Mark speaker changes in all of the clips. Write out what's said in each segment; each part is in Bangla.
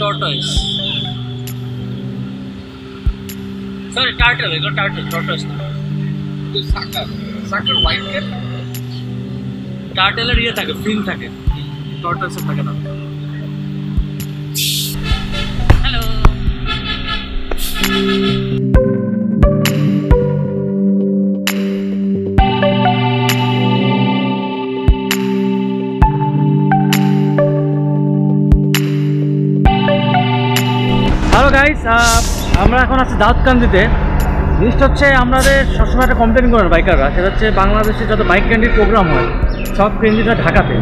Speaker 1: tortoise. Sorry, turtle. I got turtle. Tortoise. This sucker. Sucker white cat. Turtle er ye thake, fin thake. Tortoise er thake na. Hello. Hello guys, আমরা এখন আছি দাউদকান্দিতে। জিনিসটা হচ্ছে আমাদের সবসময় একটা কমপ্লেন করেন বাইকাররা, সেটা হচ্ছে বাংলাদেশে যত বাইক ক্যান্ডির প্রোগ্রাম হয় সব কেন্দ্রিটা ঢাকাতে।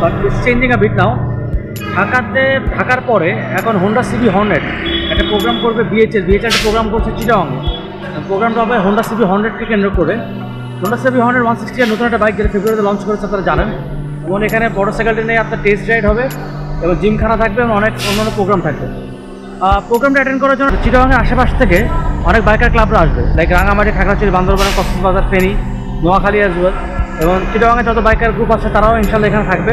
Speaker 1: But it's changing a bit now. ঢাকার পরে এখন হোন্ডা সিবি হর্নেট একটা প্রোগ্রাম করবে। বিএচএল একটা প্রোগ্রাম করছে চিটাগংয়ে। প্রোগ্রামটা হবে হোন্ডা সিবি হর্নেটকে কেন্দ্র করে। হোন্ডা সিবি হর্নেট 160 নতুন একটা বাইক যেটা ফেব্রুয়ারিতে লঞ্চ করেছে আপনারা জানেন। এবং এখানে মোটরসাইকেলটি নিয়ে আপনার টেস্ট রাইড হবে এবং জিমখানা থাকবে এবং অনেক অন্যান্য প্রোগ্রাম থাকবে। প্রোগ্রামটা অ্যাটেন্ড করার জন্য চিটাগংয়ের আশেপাশ থেকে অনেক বাইকার ক্লাবরা আসবে, like Rangamati, Khagrachari, Bandarban, Cox's Bazar, Feni, Noakhali as well. এবং চিটাগংয়ে যত বাইকার গ্রুপ আছে তারাও ইনশাল্লাহ এখানে থাকবে।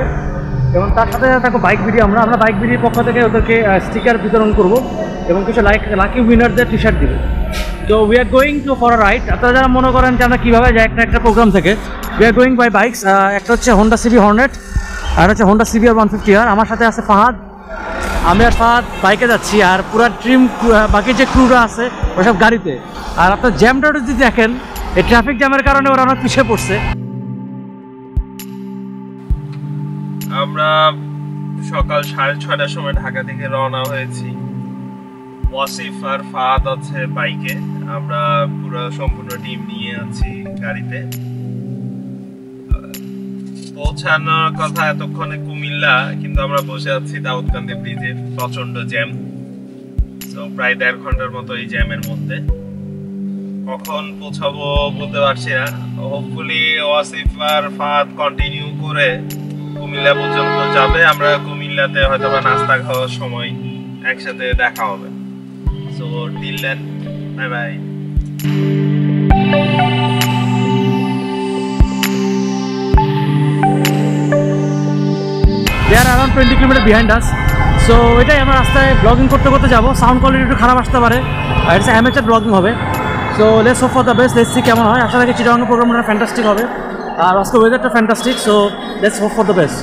Speaker 1: এবং তার সাথে থাকবো বাইক বিডি। আমরা বাইক বিডির পক্ষ থেকে ওদেরকে স্টিকার বিতরণ করব এবং কিছু লাকি উইনারদের টি শার্ট দিব। তো we are going to for a ride. আপনারা যারা মনে করেন যে আমরা কীভাবে যাই একটা প্রোগ্রাম থেকে, we are going by bikes. একটা হচ্ছে হোন্ডা সিবি হর্নেট আর হচ্ছে হোন্ডা সিবিআর 150R। আমার সাথে আছে ফাহাদ। আমি আর ফাহাদ বাইকে যাচ্ছি, আর পুরা ট্রিম বাকি যে ক্রুরা আছে ওসব গাড়িতে। আর আপনার জ্যামটা যদি দেখেন, এই ট্রাফিক জ্যামের কারণে ওরা অনেক পিছিয়ে পড়ছে।
Speaker 2: আমরা সকাল 6:30টার সময় ঢাকা থেকে রওনা হয়েছি। ওয়াসিফ আর ফাহাদ আছে বাইকে, আমরা পুরো সম্পূর্ণ টিম নিয়ে আছি গাড়িতে। পৌঁছানোর কথা এতক্ষণে কুমিল্লা, কিন্তু আমরা বসে আছি দাউদকান্দি ব্রিজে। প্রচন্ড জ্যাম, তো প্রায় 1.5 ঘন্টার মতো এই জ্যামের মধ্যে। কখন পৌঁছাবো বলতে পারছি না। হোপফুলি ওয়াসিফ আর ফাহাদ কন্টিনিউ করে কুমিল্লা পর্যন্ত যাবে। আমরা কুমিল্লাতে হয়তো বা নাস্তা খাওয়ার সময় একসাথে দেখা হবে। So till then, bye bye.
Speaker 1: They are around 20 kilometers behind us. So এটাই আমরা রাস্তায় ব্লগিং করতে করতে যাবো। সাউন্ড কোয়ালিটি একটু খারাপ আসতে পারে, আর এটা অ্যামেচার ব্লগিং হবে। So let's hope for the best, let's see কেমন হয়। আশা রাখি চিটাগং প্রোগ্রামটা ফ্যান্টাস্টিক হবে, আর আজকে ওয়েদারটা fantastic. So let's hope for the best.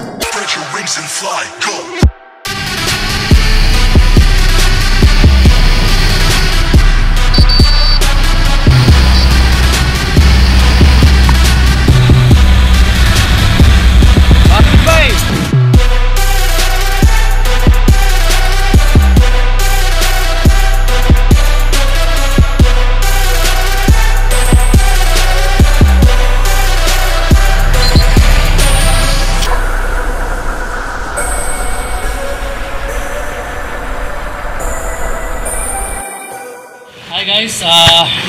Speaker 1: Hi guys,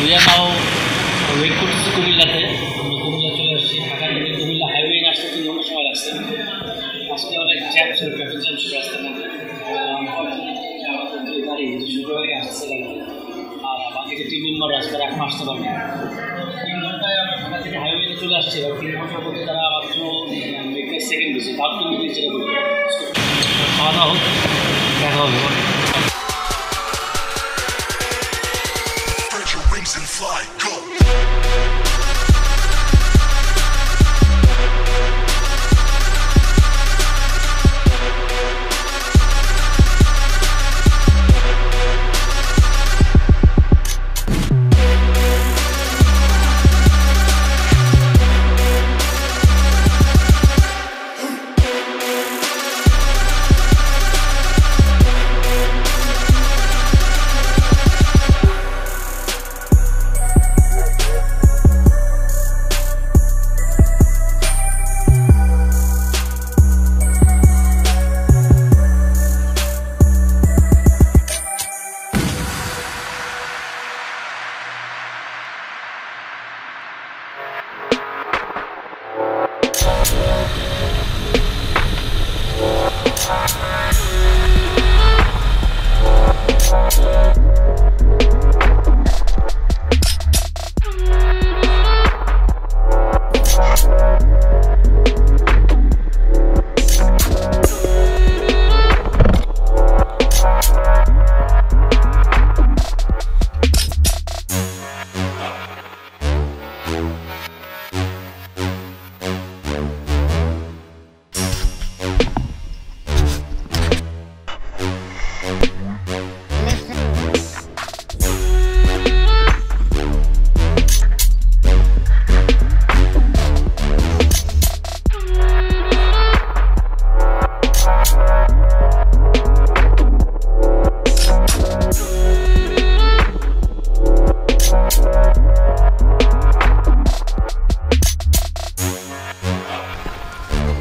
Speaker 1: we are now wait করতেছি কুমিল্লাতে। আমরা কুমিল্লা চলে আসছি। ঢাকা থেকে কুমিল্লা হাইওয়ে আসতে 3 ঘন্টা সময় লাগছে। আজকে অনেক জ্যাম ছিল, ট্রাফিক জ্যাম ছিল রাস্তার মধ্যে। আমাদের গাড়ি শুরু হয়ে আসছে গাড়িতে, আর বাকি যে টিম মেম্বার আসবে এখন আসতে পারবে। 3 ঘন্টায় আমরা ঢাকা থেকে হাইওয়েতে চলে আসছি। আর 3 ঘন্টার মধ্যে তারা মাত্র সেকেন্ড দিচ্ছে, তার 2 মিনিট যেটা বলি। খাওয়া দাওয়া হোক, দেখা হবে।
Speaker 3: And fly, go!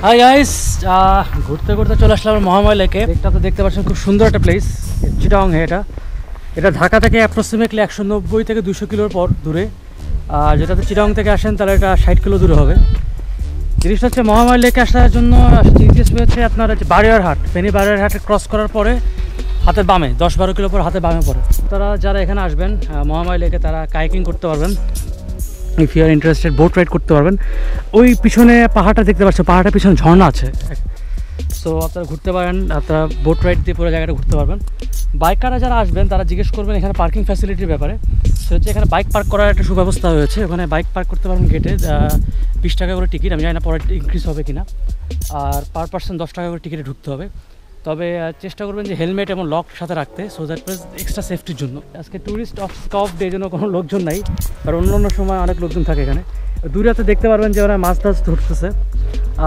Speaker 1: Hi guys, ঘুরতে ঘুরতে চলে আসলাম মহামায়া লেকে। লেকটা তো দেখতে পাচ্ছেন, খুব সুন্দর একটা প্লেস। চিটাগং এটা ঢাকা থেকে অ্যাপ্রক্সিমেটলি 190 থেকে 200 কিলোর পর দূরে। আর যেটাতে চিটাগং থেকে আসেন তাহলে এটা 60 কিলো দূরে হবে। জিনিসটা হচ্ছে মহামায়া লেকে আসার জন্য ইজিয়েস্ট হচ্ছে আপনার হচ্ছে বারিয়ারহাট, ফেনী বারিয়ারহাটে ক্রস করার পরে হাতের বামে 10-12 কিলো পর হাতের বামে পড়ে। তারা যারা এখানে আসবেন মহামায়া লেকে তারা কাইকিং করতে পারবেন, if you are interested boat ride করতে পারবেন। ওই পিছনে পাহাড়টা দেখতে পাচ্ছেন, পাহাড়টার পিছনে ঝর্ণা আছে, সো আপনারা ঘুরতে পারেন, আপনারা বোট রাইড দিয়ে পুরো জায়গাটা ঘুরতে পারবেন। বাইকাররা যারা আসবেন তারা জিজ্ঞেস করবেন এখানে পার্কিং ফ্যাসিলিটির ব্যাপারে। সে হচ্ছে এখানে বাইক পার্ক করার একটা সুব্যবস্থা হয়েছে, ওখানে বাইক পার্ক করতে পারবেন গেটে। 20 টাকা করে টিকিট, আমি জানি না পরে ইনক্রিজ হবে কিনা। আর পার পার্সন 10 টাকা করে টিকিটে ঢুকতে হবে। তবে চেষ্টা করবেন যে হেলমেট এবং লক সাথে রাখতে, সো দ্যাট প্লাস এক্সট্রা সেফটির জন্য। আজকে ট্যুরিস্ট অফ ডে জন্য কোনো লোকজন নাই, আর অন্য সময় অনেক লোকজন থাকে এখানে। দূরে হাতে দেখতে পারবেন যে ওরা মাছ টাছ ধরতেছে।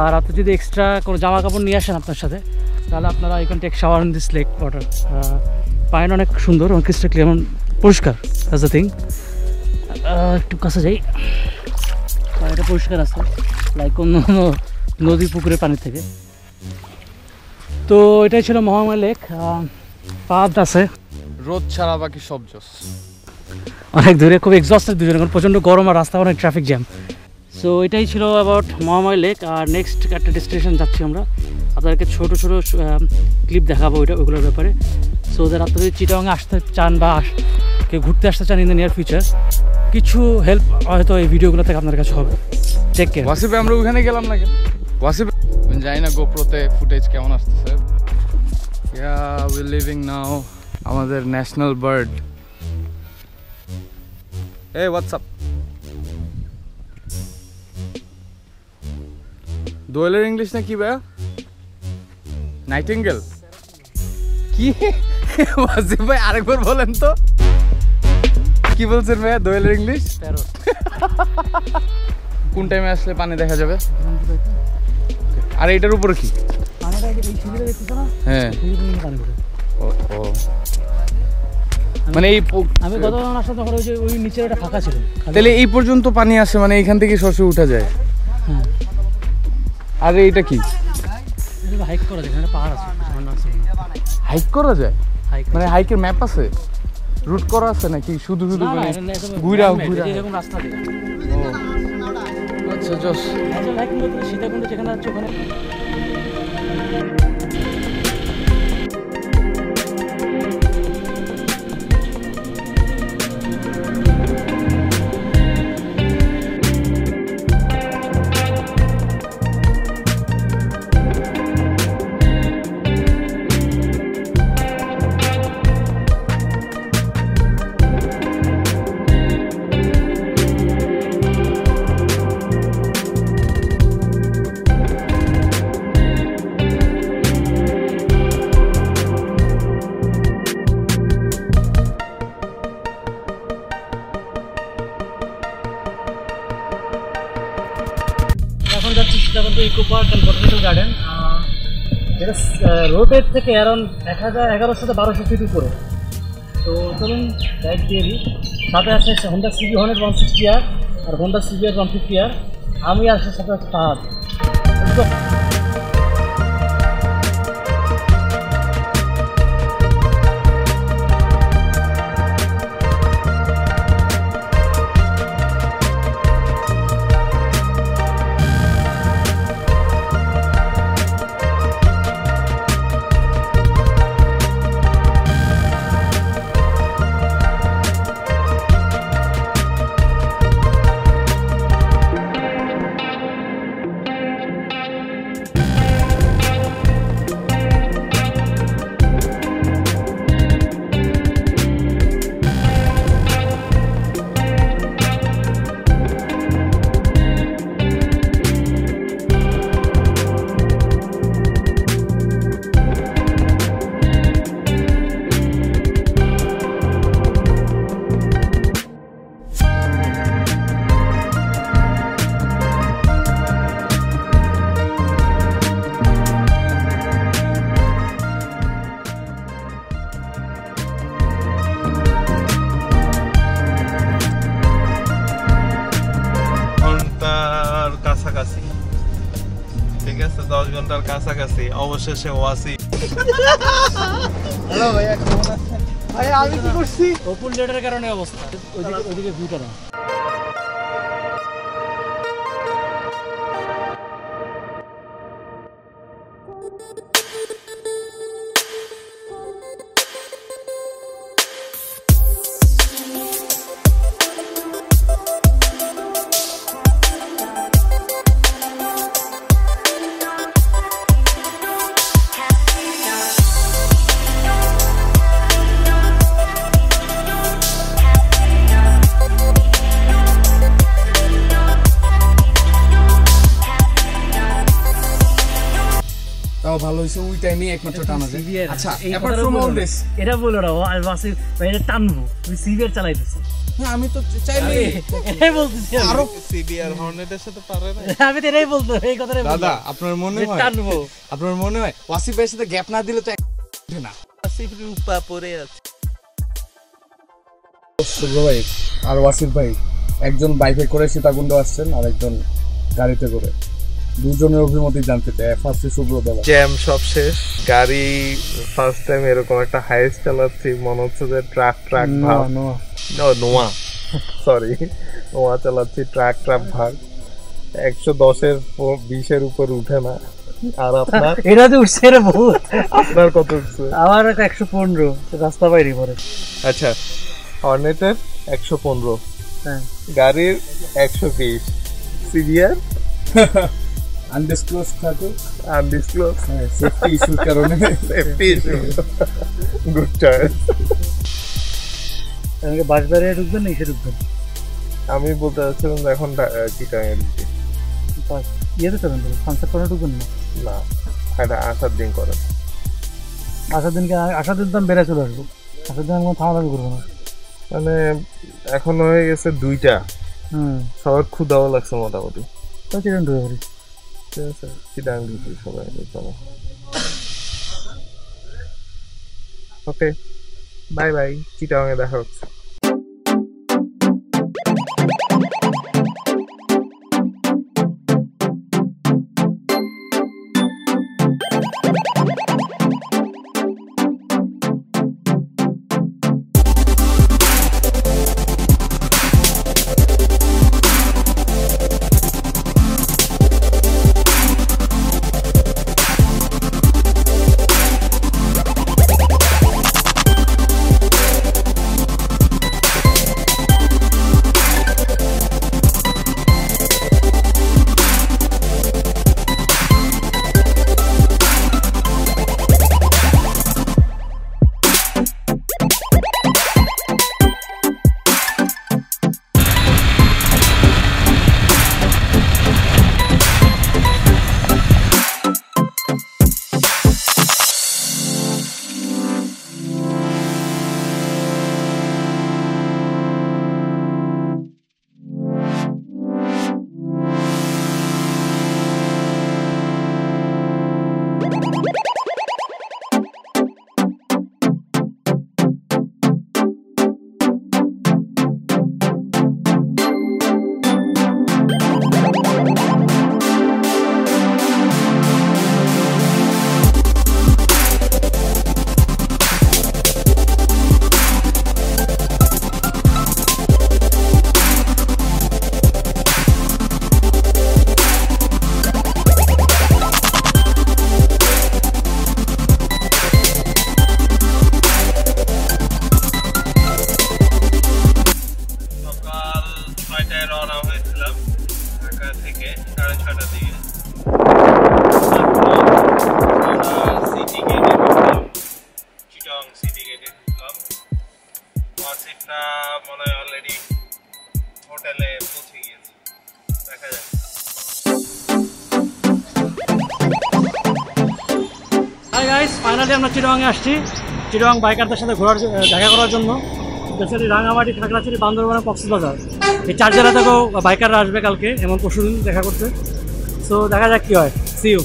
Speaker 1: আর আপনি যদি এক্সট্রা কোনো জামা কাপড় নিয়ে আসেন আপনার সাথে, তাহলে আপনারা এই can take shower in this lake water. পানি অনেক সুন্দর এবং ক্রিস্টাল ক্লিয়ার এবং পরিষ্কার। That's the thing. একটু কাছে যাই, পানিটা পরিষ্কার আছে, লাইক অন্য নদী পুকুরের পানি থেকে। তো এটাই ছিল মহামায়া লেক। পাদ আছে,
Speaker 3: রোদ ছাড়া বাকি সব জোস।
Speaker 1: অনেক দূরে, খুব এক্সস্টেড দুজনে, কারণ প্রচণ্ড গরম আর রাস্তা অনেক ট্রাফিক জ্যাম। সো এটাই ছিল অ্যাবাউট মহামায়া লেক। আর নেক্সট একটা ডেস্টিনেশন যাচ্ছি আমরা, আপনাদেরকে ছোটো ছোটো ক্লিপ দেখাবো ওইগুলোর ব্যাপারে। সো দ্যাট আপনারা যদি চিটাগংয়ে আসতে চান বা কেউ ঘুরতে আসতে চান ইন দ্য নিয়ার ফিউচার, কিছু হেল্প হয়তো এই ভিডিওগুলো থেকে আপনার কাছে হবে। Take care.
Speaker 3: ওয়াসিফে আমরা ওখানে গেলাম না কেন? ওয়াসিফ জানি না গোপ্রোতে ফুটেজ কেমন আসতেছে। উই লিভিং নাও আমাদের ন্যাশনাল বার্ড। এই হোয়াটসঅ্যাপ, দোয়েলের ইংলিশ না কি ভাইয়া? নাইটিঙ্গেল কি? ওয়াসিফ ভাই আরেকবার বলেন তো, কি বলছেন ভাইয়া দোয়েলের ইংলিশ? কোন টাইমে আসলে পানি দেখা যাবে? আর এইটার উপরে কি? হ্যাঁ, মানে এই
Speaker 1: আমি গতবার আসার তখন ওই নিচের একটা ফাঁকা ছিল,
Speaker 3: তাহলে এই পর্যন্ত পানি আসে, মানে এইখান থেকে সরাসরি উঠা যায়।
Speaker 1: হ্যাঁ।
Speaker 3: আর এইটা কি?
Speaker 1: হাইক করা যায়, এখানে পাহাড় আছে,
Speaker 3: হাইক করা যায়? মানে
Speaker 1: হাইক
Speaker 3: হাইকের ম্যাপ আছে, রুট করা আছে নাকি শুধু শুধু মানে ঘুরা
Speaker 1: এরকম রাস্তা দিয়ে?
Speaker 3: ও আচ্ছা, জস।
Speaker 1: সীতাকুণ্ড যেখানে আছে ওখানে। এখন যাচ্ছি Sitakunda eco park and botanical garden. এটা রোডের থেকে অ্যারাউন্ড 1100 থেকে 1200 ফিট উপরে। তো চলুন গাইড দিয়ে দিই। সাথে আছে হোন্ডা সিবি হর্নেট 160R আর হোন্ডা সিবিআর 150R। আমি আসছি সাথে আছে ফাহাদ।
Speaker 2: ঠিক আছে 10 ঘন্টার কাছাকাছি অবশেষে ওয়াসি।
Speaker 3: হ্যালো ভাইয়া, কেমন আছেন? ভাই আমি কি করছি?
Speaker 1: ওপেন লেটারের কারণে অবস্থা, ওইদিকে ভিউটা না।
Speaker 3: তাও ভালো হয়েছে, ওই টাইমে একমাত্র টানা যায়। আচ্ছা, অ্যাপার্ট ফ্রম অল দিস,
Speaker 1: এটা বলো না আর বাসে এটা টানবো, তুমি সিভিয়ার চালাইতেছো।
Speaker 3: হ্যাঁ আমি তো চাইলে
Speaker 1: এটাই বলতেছি
Speaker 3: আরো
Speaker 2: সিবিআর হর্নেটের সাথে পারে না।
Speaker 1: আমি তো এটাই বলতো, এই কথাটাই বলতো।
Speaker 3: দাদা আপনার মনে হয়
Speaker 1: টানবো,
Speaker 3: আপনার মনে হয় ওয়াসিফ ভাইয়ের সাথে গ্যাপ না দিলে তো ওঠে না।
Speaker 2: আসিফ রূপা পড়ে আছে।
Speaker 3: শুভ্র ভাই আর ওয়াসিফ ভাই একজন বাইকে করে সীতাকুণ্ড আসছেন আর একজন গাড়িতে করে, দুজনের অভিমতই জানতে চাই। ফার্স্টে শুভ্র দাদা।
Speaker 2: জ্যাম সব শেষ, গাড়ি ফার্স্ট টাইম এরকম একটা হাইস চালাচ্ছি, মনে হচ্ছে যে ট্রাক ভাব। নোয়া সরি, নোয়া চালাচ্ছি, ট্রাক ভাগ 110-এর 20-এর উপর উঠে না। আর আপনার
Speaker 1: এটা তো উঠছে রে বহুত।
Speaker 2: আপনার কত উঠছে?
Speaker 1: আমার 115 রাস্তা বাইরে পরে।
Speaker 2: আচ্ছা, হর্নেটের 115,
Speaker 1: হ্যাঁ
Speaker 2: গাড়ির 120, সিভিআর
Speaker 3: আনডিসক্লোজ থাকুক,
Speaker 2: আনডিসক্লোজ,
Speaker 3: সেফটি ইস্যুর কারণে।
Speaker 2: Safety issue. Good choice.
Speaker 1: আমাকে বাস বাড়িয়ে ঢুকবেন না, এসে ঢুকবেন।
Speaker 2: আমি বলতে চাচ্ছিলাম যে এখন চিটাঙে ঢুকি
Speaker 1: ইয়েতে চলেন তো, সানসেট করে ঢুকবেন না।
Speaker 2: না, এটা আসার দিন করে।
Speaker 1: আসার দিনকে, আসার দিন তো আমি বেড়ে চলে আসবো। আসার দিন আমি কোনো থামাথামি করবো না।
Speaker 2: মানে এখন হয়ে গেছে 2টা,
Speaker 1: হুম,
Speaker 2: সবার ক্ষুদাও লাগছে মোটামুটি।
Speaker 1: তো চিকেন ঢুকে পড়ি।
Speaker 2: ঠিক আছে, চিটাং ঢুকি সবাই। চলো, ওকে, বাই বাই, চিটাংয়ে দেখা হচ্ছে।
Speaker 1: ফাইনালি আমরা চিটাগাংয়ে আসছি। চিটাগাং বাইকারদের সাথে দেখা করার জন্য, স্পেশালি রাঙামাটি, খাগড়াছড়ি, বান্দরবান, কক্সবাজার এই 4 জেলা থেকেও বাইকাররা আসবে কালকে এবং পরশুদিন দেখা করতে। সো দেখা যাক কি হয়। See you.